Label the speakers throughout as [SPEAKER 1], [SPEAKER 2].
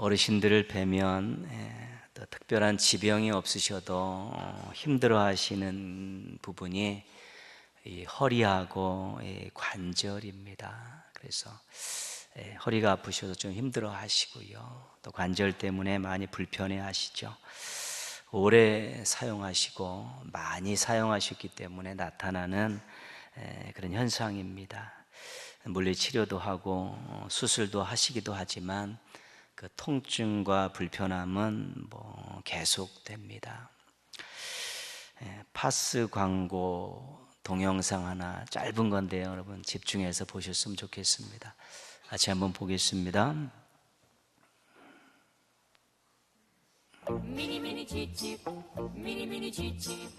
[SPEAKER 1] 어르신들을 뵈면 또 특별한 지병이 없으셔도 힘들어하시는 부분이 이 허리하고 이 관절입니다. 그래서 허리가 아프셔서 좀 힘들어하시고요. 또 관절 때문에 많이 불편해하시죠. 오래 사용하시고 많이 사용하셨기 때문에 나타나는 그런 현상입니다. 물리치료도 하고 수술도 하시기도 하지만 그 통증과 불편함은 계속됩니다. 파스 광고 동영상 하나 짧은 건데요, 여러분 집중해서 보셨으면 좋겠습니다. 같이 한번 보겠습니다.
[SPEAKER 2] Mini mini cicci, mini mini cicci,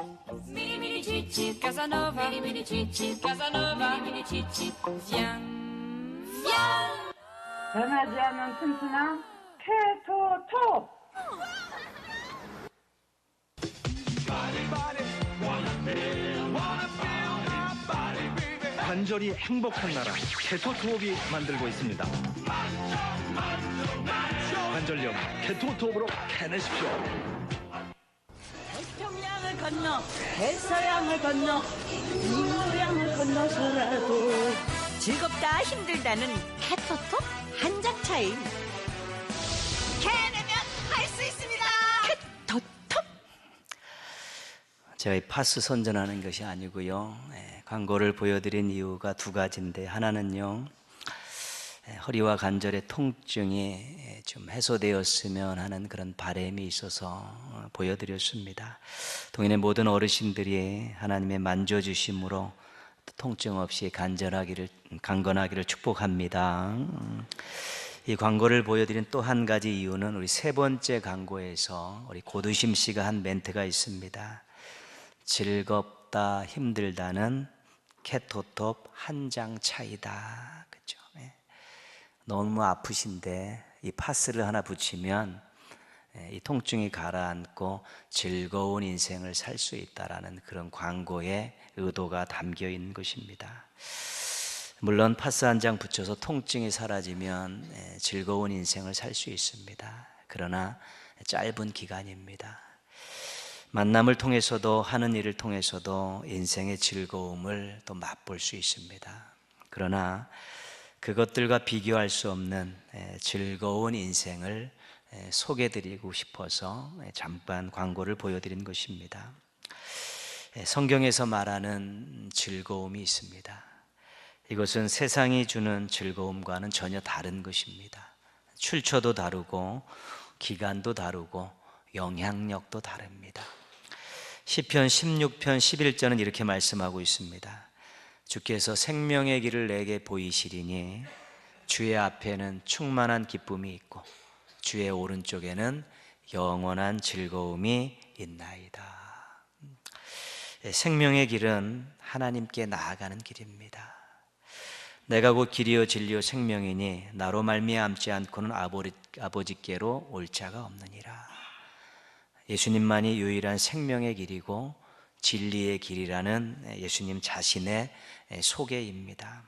[SPEAKER 2] mini mini cicci, Casanova, mini mini cicci, Casanova, mini mini cicci, fiam, fiam.
[SPEAKER 3] 변하지 않는 튼튼한 케토톱.
[SPEAKER 4] 관절이 행복한 나라 케토톱이 만들고 있습니다. 관절염 케토톱으로 캐내십시오.
[SPEAKER 5] 태평양을 건너 대서양을 건너 인도양을 건너서라도 즐겁다 힘들다는 케토톱 한 장 차이. 캐내면 할 수 있습니다. 케토톱.
[SPEAKER 1] 제가 이 파스 선전하는 것이 아니고요, 광고를 보여드린 이유가 두 가지인데, 하나는요, 허리와 관절의 통증이 좀 해소되었으면 하는 그런 바람이 있어서 보여드렸습니다. 동인의 모든 어르신들이 하나님의 만져주심으로 통증 없이 강건하기를 축복합니다. 이 광고를 보여드린 또 한 가지 이유는 우리 세 번째 광고에서 우리 고두심 씨가 한 멘트가 있습니다. 즐겁다 힘들다는 케토톱 한 장 차이다. 그렇죠? 너무 아프신데 이 파스를 하나 붙이면 이 통증이 가라앉고 즐거운 인생을 살 수 있다라는 그런 광고의 의도가 담겨 있는 것입니다. 물론 파스 한 장 붙여서 통증이 사라지면 즐거운 인생을 살 수 있습니다. 그러나 짧은 기간입니다. 만남을 통해서도 하는 일을 통해서도 인생의 즐거움을 또 맛볼 수 있습니다. 그러나 그것들과 비교할 수 없는 즐거운 인생을 소개해드리고 싶어서 잠깐 광고를 보여드린 것입니다. 성경에서 말하는 즐거움이 있습니다. 이것은 세상이 주는 즐거움과는 전혀 다른 것입니다. 출처도 다르고 기간도 다르고 영향력도 다릅니다. 시편 16편 11절은 이렇게 말씀하고 있습니다. 주께서 생명의 길을 내게 보이시리니 주의 앞에는 충만한 기쁨이 있고 주의 오른쪽에는 영원한 즐거움이 있나이다. 생명의 길은 하나님께 나아가는 길입니다. 내가 곧 길이요 진리요 생명이니 나로 말미암지 않고는 아버지께로 올 자가 없느니라. 예수님만이 유일한 생명의 길이고 진리의 길이라는 예수님 자신의 소개입니다.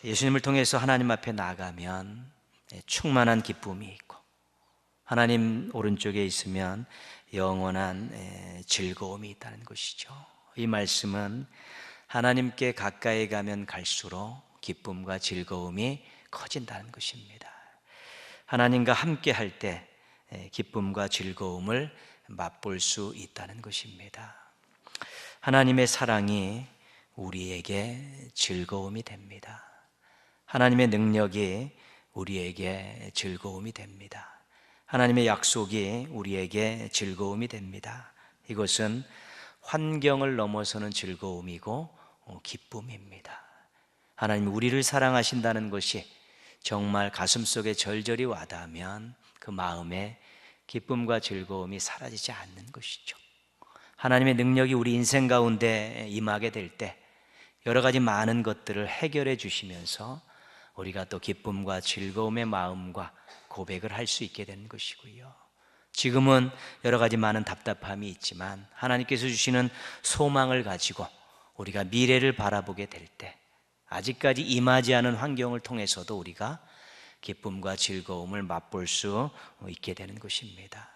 [SPEAKER 1] 예수님을 통해서 하나님 앞에 나가면 충만한 기쁨이 있고 하나님 오른쪽에 있으면 영원한 즐거움이 있다는 것이죠. 이 말씀은 하나님께 가까이 가면 갈수록 기쁨과 즐거움이 커진다는 것입니다. 하나님과 함께 할 때 기쁨과 즐거움을 맛볼 수 있다는 것입니다. 하나님의 사랑이 우리에게 즐거움이 됩니다. 하나님의 능력이 우리에게 즐거움이 됩니다. 하나님의 약속이 우리에게 즐거움이 됩니다. 이것은 환경을 넘어서는 즐거움이고 기쁨입니다. 하나님이 우리를 사랑하신다는 것이 정말 가슴속에 절절히 와닿으면 그 마음에 기쁨과 즐거움이 사라지지 않는 것이죠. 하나님의 능력이 우리 인생 가운데 임하게 될 때 여러 가지 많은 것들을 해결해 주시면서 우리가 또 기쁨과 즐거움의 마음과 고백을 할 수 있게 되는 것이고요. 지금은 여러 가지 많은 답답함이 있지만 하나님께서 주시는 소망을 가지고 우리가 미래를 바라보게 될 때 아직까지 임하지 않은 환경을 통해서도 우리가 기쁨과 즐거움을 맛볼 수 있게 되는 것입니다.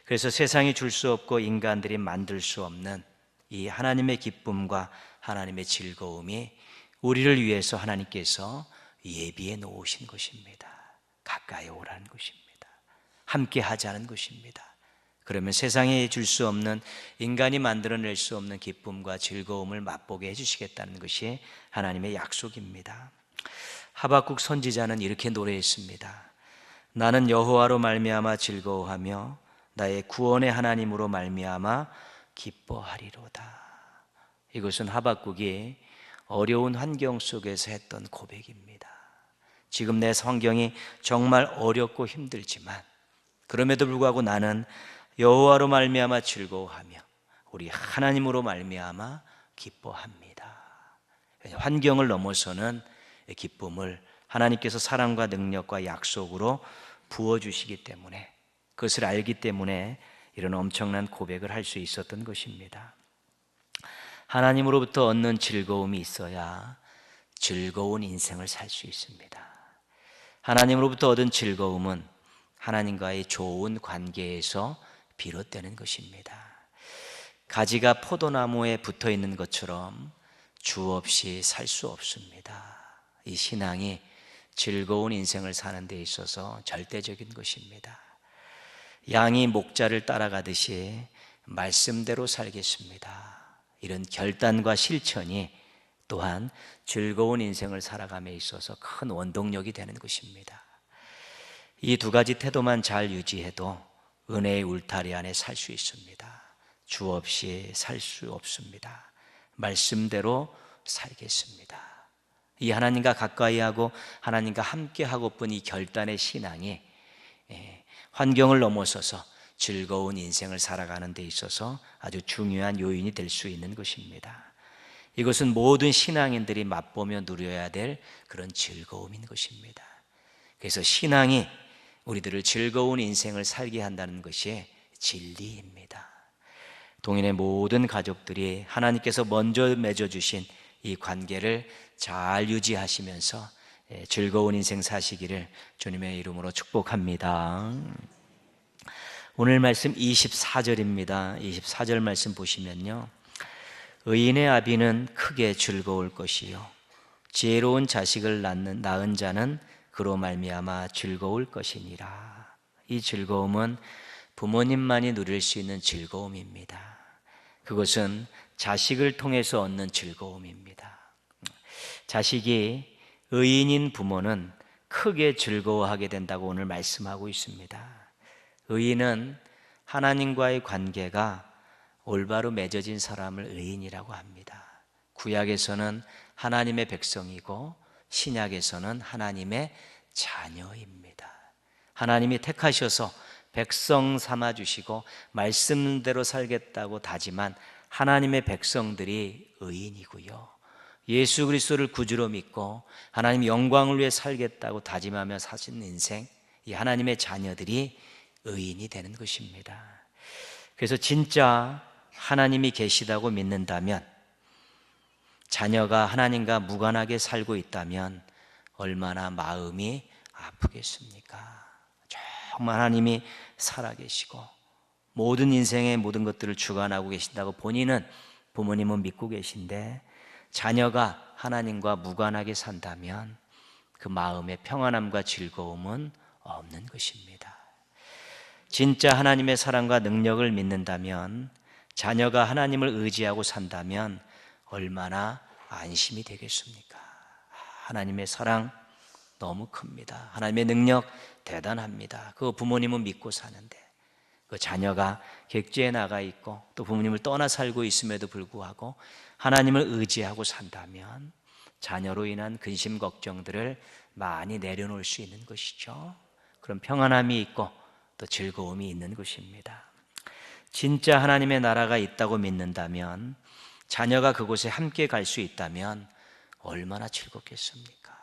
[SPEAKER 1] 그래서 세상이 줄 수 없고 인간들이 만들 수 없는 이 하나님의 기쁨과 하나님의 즐거움이 우리를 위해서 하나님께서 예비해 놓으신 것입니다. 가까이 오라는 것입니다. 함께 하자는 것입니다. 그러면 세상에 줄 수 없는, 인간이 만들어낼 수 없는 기쁨과 즐거움을 맛보게 해주시겠다는 것이 하나님의 약속입니다. 하박국 선지자는 이렇게 노래했습니다. 나는 여호와로 말미암아 즐거워하며 나의 구원의 하나님으로 말미암아 기뻐하리로다. 이것은 하박국이 어려운 환경 속에서 했던 고백입니다. 지금 내 환경이 정말 어렵고 힘들지만 그럼에도 불구하고 나는 여호와로 말미암아 즐거워하며 우리 하나님으로 말미암아 기뻐합니다. 환경을 넘어서는 기쁨을 하나님께서 사랑과 능력과 약속으로 부어주시기 때문에, 그것을 알기 때문에 이런 엄청난 고백을 할 수 있었던 것입니다. 하나님으로부터 얻는 즐거움이 있어야 즐거운 인생을 살 수 있습니다. 하나님으로부터 얻은 즐거움은 하나님과의 좋은 관계에서 비롯되는 것입니다. 가지가 포도나무에 붙어 있는 것처럼 주 없이 살 수 없습니다. 이 신앙이 즐거운 인생을 사는 데 있어서 절대적인 것입니다. 양이 목자를 따라가듯이 말씀대로 살겠습니다. 이런 결단과 실천이 또한 즐거운 인생을 살아감에 있어서 큰 원동력이 되는 것입니다. 이 두 가지 태도만 잘 유지해도 은혜의 울타리 안에 살 수 있습니다. 주 없이 살 수 없습니다. 말씀대로 살겠습니다. 이 하나님과 가까이 하고 하나님과 함께 하고픈 이 결단의 신앙이 환경을 넘어서서 즐거운 인생을 살아가는 데 있어서 아주 중요한 요인이 될 수 있는 것입니다. 이것은 모든 신앙인들이 맛보며 누려야 될 그런 즐거움인 것입니다. 그래서 신앙이 우리들을 즐거운 인생을 살게 한다는 것이 진리입니다. 동인의 모든 가족들이 하나님께서 먼저 맺어주신 이 관계를 잘 유지하시면서 즐거운 인생 사시기를 주님의 이름으로 축복합니다. 오늘 말씀 24절입니다. 24절 말씀 보시면요, 의인의 아비는 크게 즐거울 것이요 지혜로운 자식을 낳은 자는 그로 말미암아 즐거울 것이니라. 이 즐거움은 부모님만이 누릴 수 있는 즐거움입니다. 그것은 자식을 통해서 얻는 즐거움입니다. 자식이 의인인 부모는 크게 즐거워하게 된다고 오늘 말씀하고 있습니다. 의인은 하나님과의 관계가 올바로 맺어진 사람을 의인이라고 합니다. 구약에서는 하나님의 백성이고 신약에서는 하나님의 자녀입니다. 하나님이 택하셔서 백성 삼아주시고 말씀대로 살겠다고 다짐한 하나님의 백성들이 의인이고요, 예수 그리스도를 구주로 믿고 하나님 영광을 위해 살겠다고 다짐하며 사신 인생, 이 하나님의 자녀들이 의인이 되는 것입니다. 그래서 진짜 하나님이 계시다고 믿는다면, 자녀가 하나님과 무관하게 살고 있다면 얼마나 마음이 아프겠습니까? 정말 하나님이 살아계시고 모든 인생의 모든 것들을 주관하고 계신다고 본인은, 부모님은 믿고 계신데 자녀가 하나님과 무관하게 산다면 그 마음의 평안함과 즐거움은 없는 것입니다. 진짜 하나님의 사랑과 능력을 믿는다면, 자녀가 하나님을 의지하고 산다면 얼마나 안심이 되겠습니까? 하나님의 사랑 너무 큽니다. 하나님의 능력 대단합니다. 그 부모님은 믿고 사는데, 그 자녀가 객지에 나가 있고 또 부모님을 떠나 살고 있음에도 불구하고 하나님을 의지하고 산다면 자녀로 인한 근심 걱정들을 많이 내려놓을 수 있는 것이죠. 그런 평안함이 있고 또 즐거움이 있는 것입니다. 진짜 하나님의 나라가 있다고 믿는다면, 자녀가 그곳에 함께 갈 수 있다면 얼마나 즐겁겠습니까?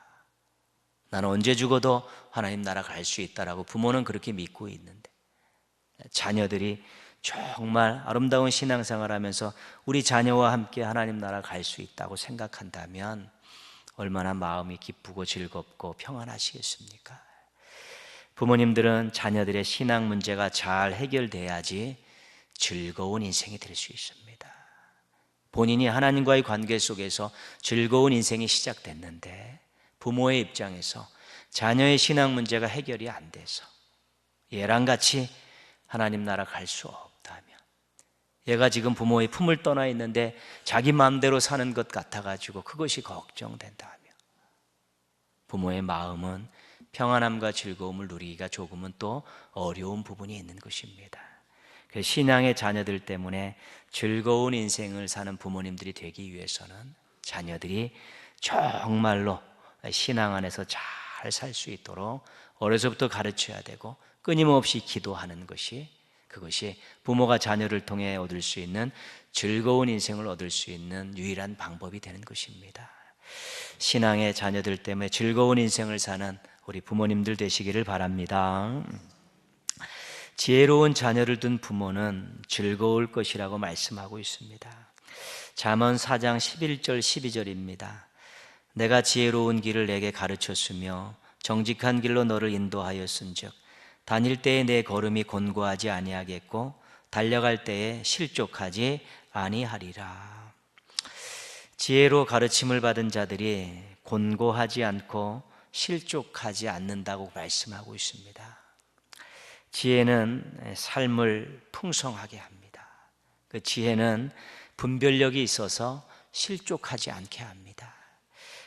[SPEAKER 1] 나는 언제 죽어도 하나님 나라 갈 수 있다라고 부모는 그렇게 믿고 있는데, 자녀들이 정말 아름다운 신앙생활 하면서 우리 자녀와 함께 하나님 나라 갈 수 있다고 생각한다면 얼마나 마음이 기쁘고 즐겁고 평안하시겠습니까? 부모님들은 자녀들의 신앙 문제가 잘 해결돼야지 즐거운 인생이 될 수 있습니다. 본인이 하나님과의 관계 속에서 즐거운 인생이 시작됐는데 부모의 입장에서 자녀의 신앙 문제가 해결이 안 돼서 얘랑 같이 하나님 나라 갈 수 없다면, 얘가 지금 부모의 품을 떠나 있는데 자기 마음대로 사는 것 같아가지고 그것이 걱정된다면 부모의 마음은 평안함과 즐거움을 누리기가 조금은 또 어려운 부분이 있는 것입니다. 그 신앙의 자녀들 때문에 즐거운 인생을 사는 부모님들이 되기 위해서는 자녀들이 정말로 신앙 안에서 잘 살 수 있도록 어려서부터 가르쳐야 되고 끊임없이 기도하는 것이, 그것이 부모가 자녀를 통해 얻을 수 있는 즐거운 인생을 얻을 수 있는 유일한 방법이 되는 것입니다. 신앙의 자녀들 때문에 즐거운 인생을 사는 우리 부모님들 되시기를 바랍니다. 지혜로운 자녀를 둔 부모는 즐거울 것이라고 말씀하고 있습니다. 잠언 4장 11절 12절입니다. 내가 지혜로운 길을 내게 가르쳤으며 정직한 길로 너를 인도하였은즉 다닐 때에 내 걸음이 곤고하지 아니하겠고 달려갈 때에 실족하지 아니하리라. 지혜로 가르침을 받은 자들이 곤고하지 않고 실족하지 않는다고 말씀하고 있습니다. 지혜는 삶을 풍성하게 합니다. 그 지혜는 분별력이 있어서 실족하지 않게 합니다.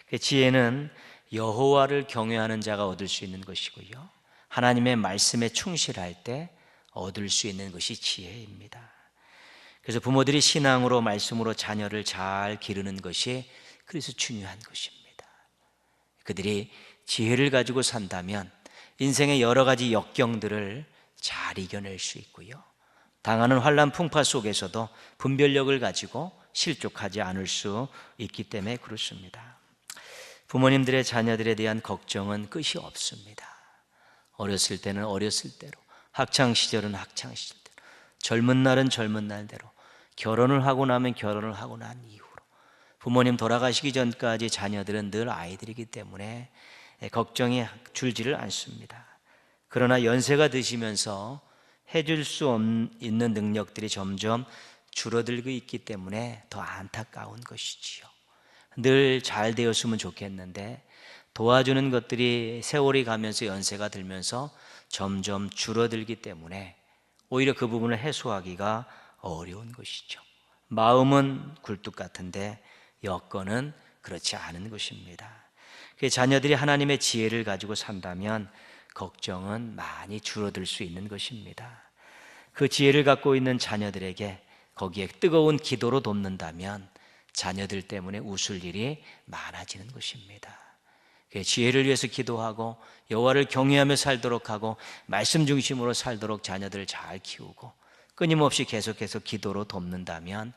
[SPEAKER 1] 그 지혜는 여호와를 경외하는 자가 얻을 수 있는 것이고요, 하나님의 말씀에 충실할 때 얻을 수 있는 것이 지혜입니다. 그래서 부모들이 신앙으로 말씀으로 자녀를 잘 기르는 것이 그래서 중요한 것입니다. 그들이 지혜를 가지고 산다면 인생의 여러 가지 역경들을 잘 이겨낼 수 있고요, 당하는 환난 풍파 속에서도 분별력을 가지고 실족하지 않을 수 있기 때문에 그렇습니다. 부모님들의 자녀들에 대한 걱정은 끝이 없습니다. 어렸을 때는 어렸을 대로, 학창시절은 학창시절대로, 젊은 날은 젊은 날대로, 결혼을 하고 나면 결혼을 하고 난 이후로, 부모님 돌아가시기 전까지 자녀들은 늘 아이들이기 때문에 걱정이 줄지를 않습니다. 그러나 연세가 드시면서 해줄 수 있는 능력들이 점점 줄어들고 있기 때문에 더 안타까운 것이지요. 늘 잘 되었으면 좋겠는데 도와주는 것들이 세월이 가면서 연세가 들면서 점점 줄어들기 때문에 오히려 그 부분을 해소하기가 어려운 것이죠. 마음은 굴뚝 같은데 여건은 그렇지 않은 것입니다. 자녀들이 하나님의 지혜를 가지고 산다면 걱정은 많이 줄어들 수 있는 것입니다. 그 지혜를 갖고 있는 자녀들에게 거기에 뜨거운 기도로 돕는다면 자녀들 때문에 웃을 일이 많아지는 것입니다. 지혜를 위해서 기도하고 여호와를 경외하며 살도록 하고 말씀 중심으로 살도록 자녀들을 잘 키우고 끊임없이 계속해서 기도로 돕는다면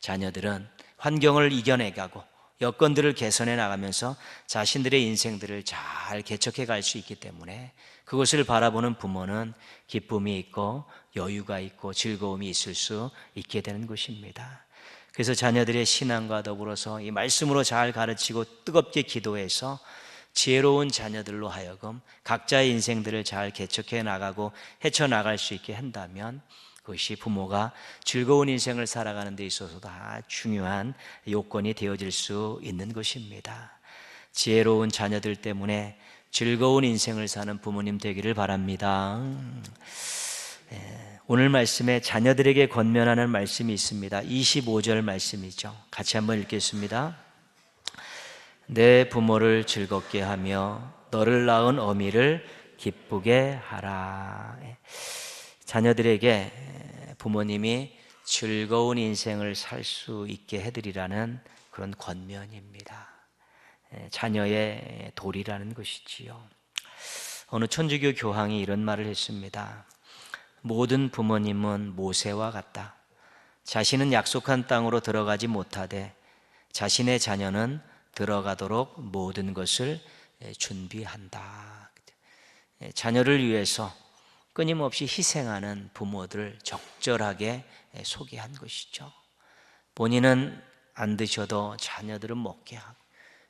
[SPEAKER 1] 자녀들은 환경을 이겨내가고 여건들을 개선해 나가면서 자신들의 인생들을 잘 개척해 갈 수 있기 때문에 그것을 바라보는 부모는 기쁨이 있고 여유가 있고 즐거움이 있을 수 있게 되는 것입니다. 그래서 자녀들의 신앙과 더불어서 이 말씀으로 잘 가르치고 뜨겁게 기도해서 지혜로운 자녀들로 하여금 각자의 인생들을 잘 개척해 나가고 헤쳐나갈 수 있게 한다면 그것이 부모가 즐거운 인생을 살아가는 데 있어서도 중요한 요건이 되어질 수 있는 것입니다. 지혜로운 자녀들 때문에 즐거운 인생을 사는 부모님 되기를 바랍니다. 오늘 말씀에 자녀들에게 권면하는 말씀이 있습니다. 25절 말씀이죠. 같이 한번 읽겠습니다. 내 부모를 즐겁게 하며 너를 낳은 어미를 기쁘게 하라. 자녀들에게 부모님이 즐거운 인생을 살 수 있게 해드리라는 그런 권면입니다. 자녀의 도리라는 것이지요. 어느 천주교 교황이 이런 말을 했습니다. 모든 부모님은 모세와 같다. 자신은 약속한 땅으로 들어가지 못하되 자신의 자녀는 들어가도록 모든 것을 준비한다. 자녀를 위해서 끊임없이 희생하는 부모들을 적절하게 소개한 것이죠. 본인은 안 드셔도 자녀들은 먹게 하고,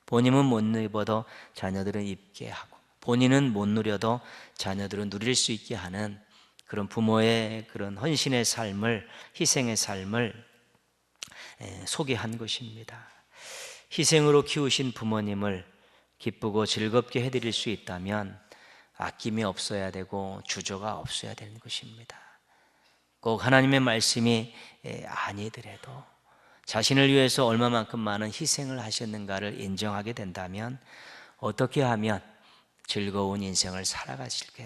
[SPEAKER 1] 본인은 못 입어도 자녀들은 입게 하고, 본인은 못 누려도 자녀들은 누릴 수 있게 하는 그런 부모의 그런 헌신의 삶을, 희생의 삶을 소개한 것입니다. 희생으로 키우신 부모님을 기쁘고 즐겁게 해드릴 수 있다면 아낌이 없어야 되고 주저가 없어야 되는 것입니다. 꼭 하나님의 말씀이 아니더라도 자신을 위해서 얼마만큼 많은 희생을 하셨는가를 인정하게 된다면 어떻게 하면 즐거운 인생을 살아가실까,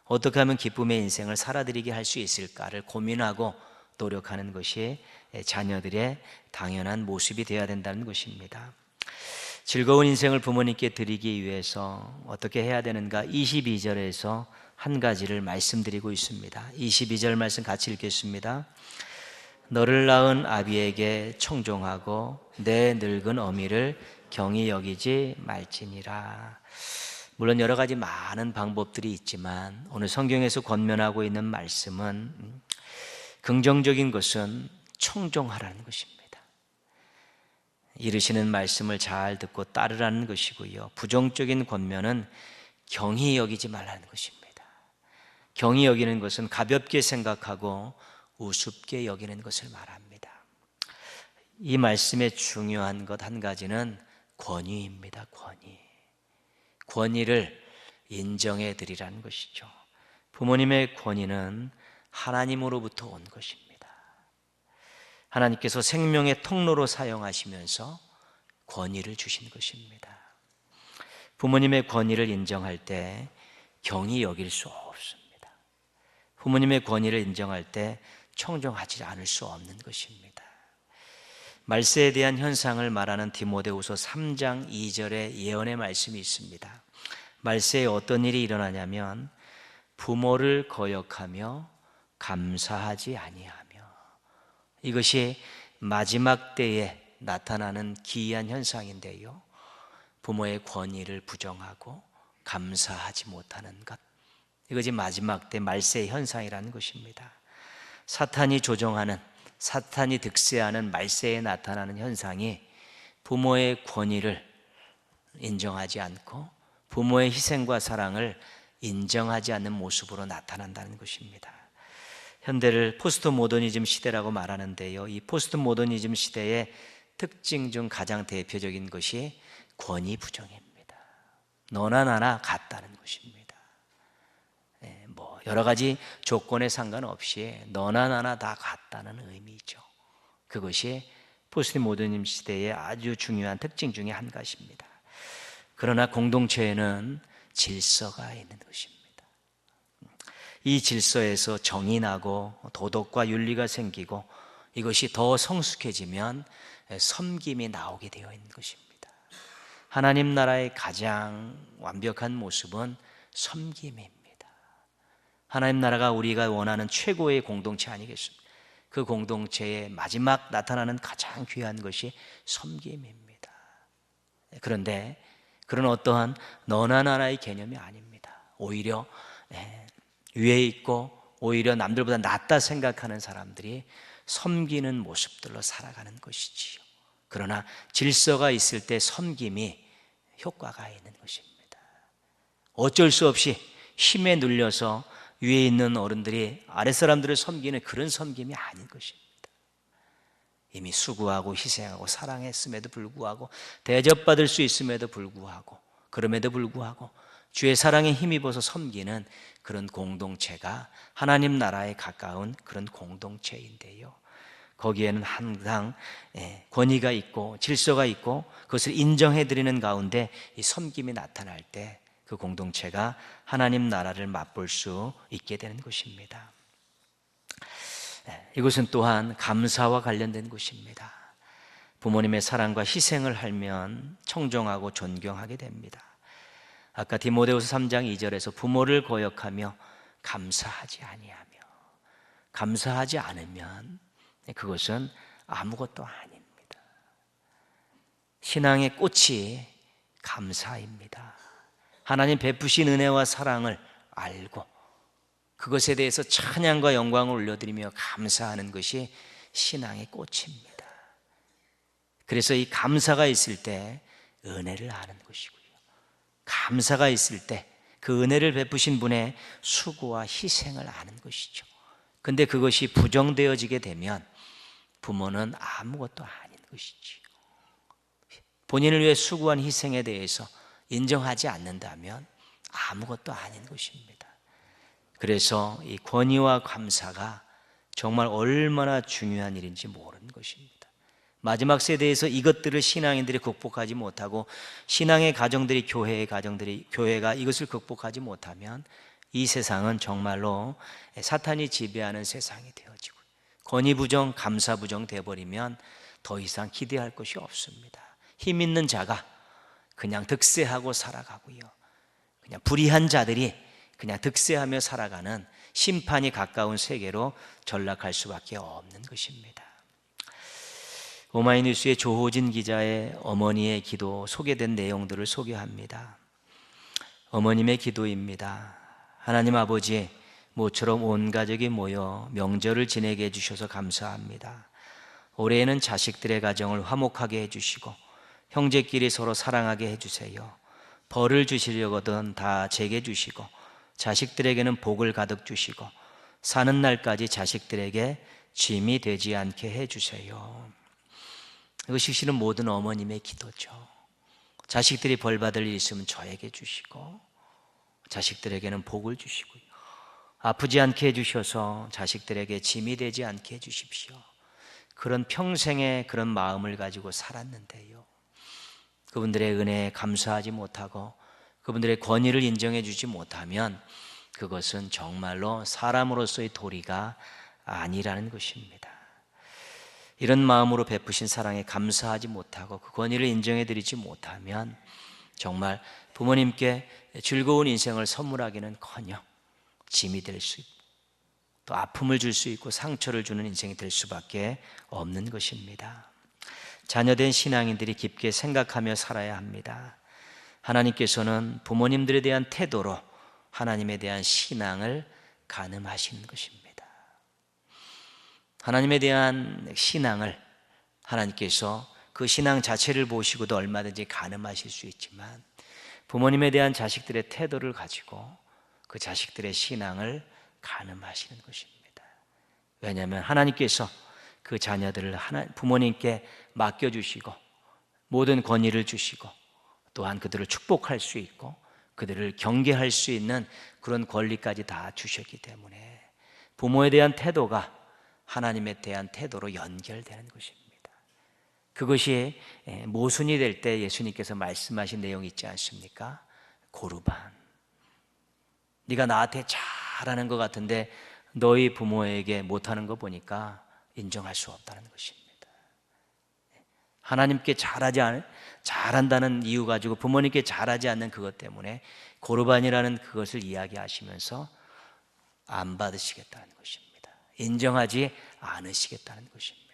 [SPEAKER 1] 어떻게 하면 기쁨의 인생을 살아드리게 할 수 있을까를 고민하고 노력하는 것이 자녀들의 당연한 모습이 되어야 된다는 것입니다. 즐거운 인생을 부모님께 드리기 위해서 어떻게 해야 되는가 22절에서 한 가지를 말씀드리고 있습니다. 22절 말씀 같이 읽겠습니다. 너를 낳은 아비에게 청종하고 내 늙은 어미를 경히 여기지 말지니라. 물론 여러 가지 많은 방법들이 있지만 오늘 성경에서 권면하고 있는 말씀은 긍정적인 것은 청종하라는 것입니다. 이르시는 말씀을 잘 듣고 따르라는 것이고요. 부정적인 권면은 경히 여기지 말라는 것입니다. 경히 여기는 것은 가볍게 생각하고 우습게 여기는 것을 말합니다. 이 말씀의 중요한 것 한 가지는 권위입니다. 권위를 인정해 드리라는 것이죠. 부모님의 권위는 하나님으로부터 온 것입니다. 하나님께서 생명의 통로로 사용하시면서 권위를 주신 것입니다. 부모님의 권위를 인정할 때 경히 여길 수 없습니다. 부모님의 권위를 인정할 때 청종하지 않을 수 없는 것입니다. 말세에 대한 현상을 말하는 디모데후서 3장 2절의 예언의 말씀이 있습니다. 말세에 어떤 일이 일어나냐면 부모를 거역하며 감사하지 아니하며, 이것이 마지막 때에 나타나는 기이한 현상인데요, 부모의 권위를 부정하고 감사하지 못하는 것, 이것이 마지막 때 말세의 현상이라는 것입니다. 사탄이 조종하는, 사탄이 득세하는 말세에 나타나는 현상이 부모의 권위를 인정하지 않고 부모의 희생과 사랑을 인정하지 않는 모습으로 나타난다는 것입니다. 현대를 포스트 모더니즘 시대라고 말하는데요, 이 포스트 모더니즘 시대의 특징 중 가장 대표적인 것이 권위 부정입니다. 너나 나나 같다는 것입니다. 여러 가지 조건에 상관없이 너나 나나 다 같다는 의미죠. 그것이 포스트 모더니즘 시대의 아주 중요한 특징 중에 한 가지입니다. 그러나 공동체에는 질서가 있는 것입니다. 이 질서에서 정이 나고 도덕과 윤리가 생기고 이것이 더 성숙해지면 섬김이 나오게 되어 있는 것입니다. 하나님 나라의 가장 완벽한 모습은 섬김입니다. 하나님 나라가 우리가 원하는 최고의 공동체 아니겠습니까? 그 공동체의 마지막 나타나는 가장 귀한 것이 섬김입니다. 그런데 그런 어떠한 너나 나나의 개념이 아닙니다. 오히려 위에 있고 오히려 남들보다 낫다 생각하는 사람들이 섬기는 모습들로 살아가는 것이지요. 그러나 질서가 있을 때 섬김이 효과가 있는 것입니다. 어쩔 수 없이 힘에 눌려서 위에 있는 어른들이 아랫사람들을 섬기는 그런 섬김이 아닌 것입니다. 이미 수고하고 희생하고 사랑했음에도 불구하고 대접받을 수 있음에도 불구하고 그럼에도 불구하고 주의 사랑에 힘입어서 섬기는 그런 공동체가 하나님 나라에 가까운 그런 공동체인데요, 거기에는 항상 권위가 있고 질서가 있고 그것을 인정해드리는 가운데 이 섬김이 나타날 때 그 공동체가 하나님 나라를 맛볼 수 있게 되는 것입니다. 이것은 또한 감사와 관련된 것입니다. 부모님의 사랑과 희생을 하면 청종하고 존경하게 됩니다. 아까 디모데후서 3장 2절에서 부모를 거역하며 감사하지 아니하며, 감사하지 않으면 그것은 아무것도 아닙니다. 신앙의 꽃이 감사입니다. 하나님 베푸신 은혜와 사랑을 알고 그것에 대해서 찬양과 영광을 올려드리며 감사하는 것이 신앙의 꽃입니다. 그래서 이 감사가 있을 때 은혜를 아는 것이고요, 감사가 있을 때 그 은혜를 베푸신 분의 수고와 희생을 아는 것이죠. 근데 그것이 부정되어지게 되면 부모는 아무것도 아닌 것이지요. 본인을 위해 수고한 희생에 대해서 인정하지 않는다면 아무것도 아닌 것입니다. 그래서 이 권위와 감사가 정말 얼마나 중요한 일인지 모르는 것입니다. 마지막 세대에서 이것들을 신앙인들이 극복하지 못하고 신앙의 가정들이 교회가 이것을 극복하지 못하면 이 세상은 정말로 사탄이 지배하는 세상이 되어지고 권위 부정, 감사 부정 되어버리면 더 이상 기대할 것이 없습니다. 힘 있는 자가 그냥 득세하고 살아가고요, 그냥 불의한 자들이 그냥 득세하며 살아가는 심판이 가까운 세계로 전락할 수밖에 없는 것입니다. 오마이뉴스의 조호진 기자의 어머니의 기도 소개된 내용들을 소개합니다. 어머님의 기도입니다. 하나님 아버지, 모처럼 온 가족이 모여 명절을 지내게 해주셔서 감사합니다. 올해에는 자식들의 가정을 화목하게 해주시고 형제끼리 서로 사랑하게 해주세요. 벌을 주시려거든 다 제게 주시고 자식들에게는 복을 가득 주시고 사는 날까지 자식들에게 짐이 되지 않게 해주세요. 이것이 실은 모든 어머님의 기도죠. 자식들이 벌 받을 일 있으면 저에게 주시고 자식들에게는 복을 주시고요, 아프지 않게 해주셔서 자식들에게 짐이 되지 않게 해주십시오. 그런 평생의 그런 마음을 가지고 살았는데요, 그분들의 은혜에 감사하지 못하고 그분들의 권위를 인정해 주지 못하면 그것은 정말로 사람으로서의 도리가 아니라는 것입니다. 이런 마음으로 베푸신 사랑에 감사하지 못하고 그 권위를 인정해 드리지 못하면 정말 부모님께 즐거운 인생을 선물하기는커녕 짐이 될 수 있고 또 아픔을 줄 수 있고 상처를 주는 인생이 될 수밖에 없는 것입니다. 자녀된 신앙인들이 깊게 생각하며 살아야 합니다. 하나님께서는 부모님들에 대한 태도로 하나님에 대한 신앙을 가늠하시는 것입니다. 하나님에 대한 신앙을 하나님께서 그 신앙 자체를 보시고도 얼마든지 가늠하실 수 있지만 부모님에 대한 자식들의 태도를 가지고 그 자식들의 신앙을 가늠하시는 것입니다. 왜냐하면 하나님께서 그 자녀들을 부모님께 맡겨주시고 모든 권위를 주시고 또한 그들을 축복할 수 있고 그들을 경계할 수 있는 그런 권리까지 다 주셨기 때문에 부모에 대한 태도가 하나님에 대한 태도로 연결되는 것입니다. 그것이 모순이 될 때 예수님께서 말씀하신 내용이 있지 않습니까? 고르반, 네가 나한테 잘하는 것 같은데 너희 부모에게 못하는 거 보니까 인정할 수 없다는 것입니다. 하나님께 잘한다는 이유 가지고 부모님께 잘하지 않는 그것 때문에 고르반이라는 그것을 이야기하시면서 안 받으시겠다는 것입니다. 인정하지 않으시겠다는 것입니다.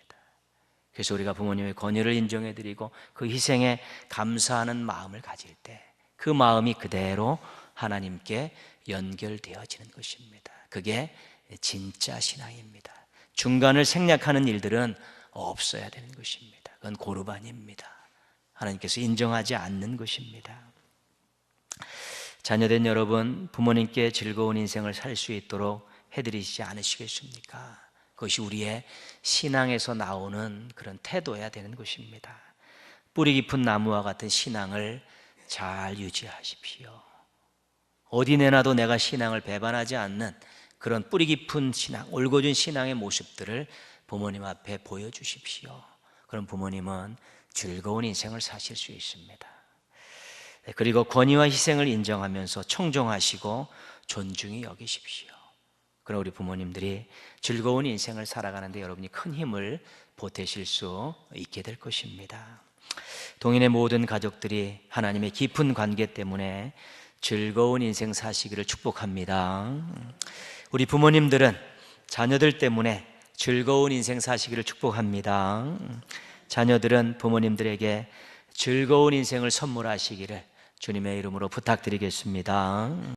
[SPEAKER 1] 그래서 우리가 부모님의 권위를 인정해드리고 그 희생에 감사하는 마음을 가질 때 그 마음이 그대로 하나님께 연결되어지는 것입니다. 그게 진짜 신앙입니다. 중간을 생략하는 일들은 없어야 되는 것입니다. 그건 고르반입니다. 하나님께서 인정하지 않는 것입니다. 자녀된 여러분, 부모님께 즐거운 인생을 살 수 있도록 해드리지 않으시겠습니까? 그것이 우리의 신앙에서 나오는 그런 태도여야 되는 것입니다. 뿌리 깊은 나무와 같은 신앙을 잘 유지하십시오. 어디 내놔도 내가 신앙을 배반하지 않는 그런 뿌리 깊은 신앙, 올곧은 신앙의 모습들을 부모님 앞에 보여주십시오. 그럼 부모님은 즐거운 인생을 사실 수 있습니다. 그리고 권위와 희생을 인정하면서 청종하시고 존중히 여기십시오. 그럼 우리 부모님들이 즐거운 인생을 살아가는데 여러분이 큰 힘을 보태실 수 있게 될 것입니다. 동인의 모든 가족들이 하나님의 깊은 관계 때문에 즐거운 인생 사시기를 축복합니다. 우리 부모님들은 자녀들 때문에 즐거운 인생 사시기를 축복합니다. 자녀들은 부모님들에게 즐거운 인생을 선물하시기를 주님의 이름으로 부탁드리겠습니다.